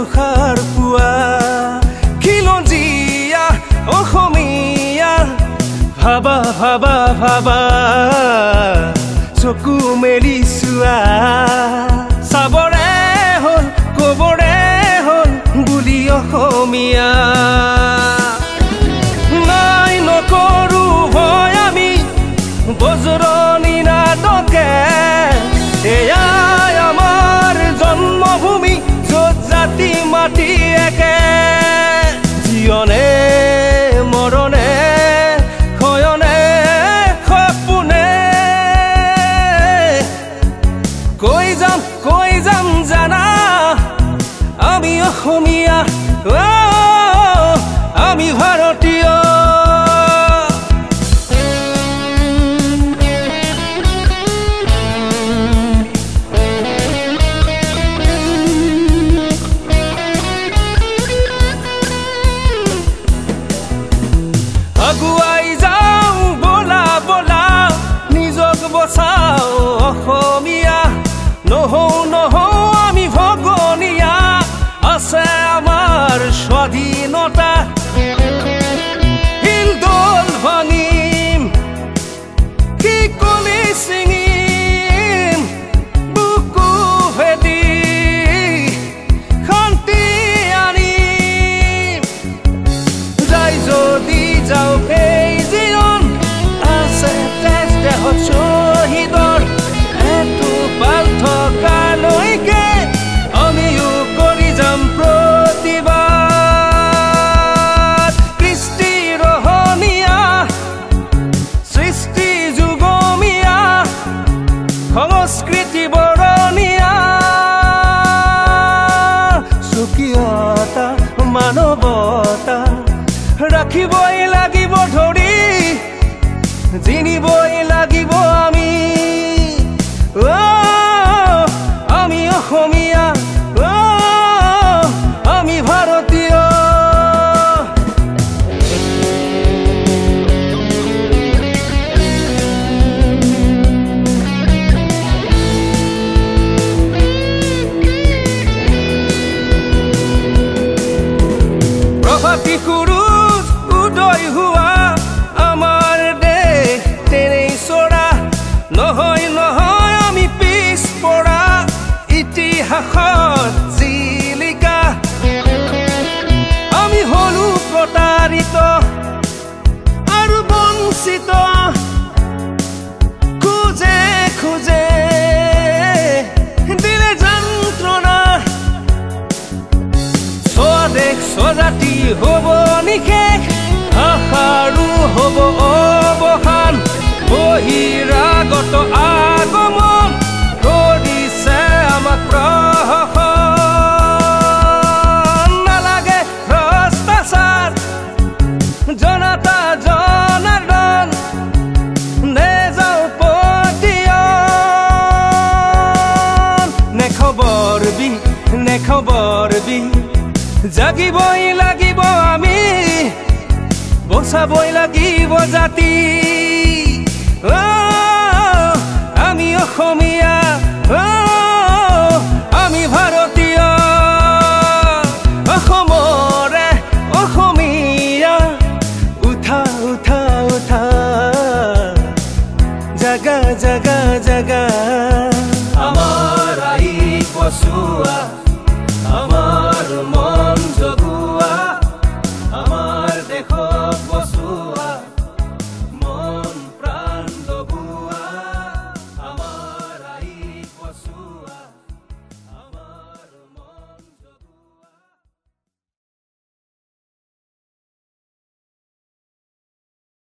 দুখাৰ পুৱা খিলঞ্জীয়া অসমীয়া ভাবা ভাবা ভাবা চকু মেলি চোৱা চাবৰে হ'ল কবৰে হ'ল বুলি অসমীয়া নাই নকৰো ভয় আমি বজ্ৰণি নাটকে এয়াই আমাৰ জন্মভূমি য'ত জাতি মাটি একে জীৱনে মৰণে ক্ষয়নে সপোনে কৈ যাম জানা আমি অসমীয়া আমি ভাৰতীয় আগুৱাই যাওঁ বলা বলা নিজক বচাও অসমীয়া নহওঁ আমি ভগনীয়া আছে আমাৰ স্বাধীনতা হিলদোল ভাঙিম কি কলি ছিঙিম বুকু ভেদি শান্তি আনিম যাই যদি যাওঁ এই জীৱন আছে তেজ দেহত শ্বহীদৰ এটোপাল থকালৈকে আমিও কৰি যাম প্ৰতিবাদ কৃষ্টি ৰহণীয়া সৃষ্টি যুগমীয়া সংস্কৃতি বৰণীয়া স্বকীয়তা মানৱতা ৰাখিবই লাগিব ধৰি জিনিবই লাগিব আমি আমি অসমীয়া আমি ভাৰতীয় প্ৰভাতী সূৰুজ উদয় হোৱা আমাৰ দেশ তেনেই চৰা নহয় আমি পিছ পৰা ইতিহাসত জিলিকা আমি হলো প্ৰতাৰিত আৰু বঞ্চিত খোজে খোজে দিলে যন্ত্ৰণা স্বদেশ স্বজাতি হ'ব নিশেষ আশাৰো হ'ব অৱসান বহিৰাগত আগমন কৰিছে আমাক প্ৰহসন নালাগে ভ্ৰষ্টাচাৰ জনতা জনাৰ্দন নেযাওঁ পতিয়ন নেখবৰ বি জাগিবই লাগিব আমি বচাবই লাগিব জাতি আমি অসমীয়া আমি ভাৰতীয় অসমৰে অসমীয়া উঠা উঠা উঠা জাগা জাগা জাগা আমাৰ আই বচোৱা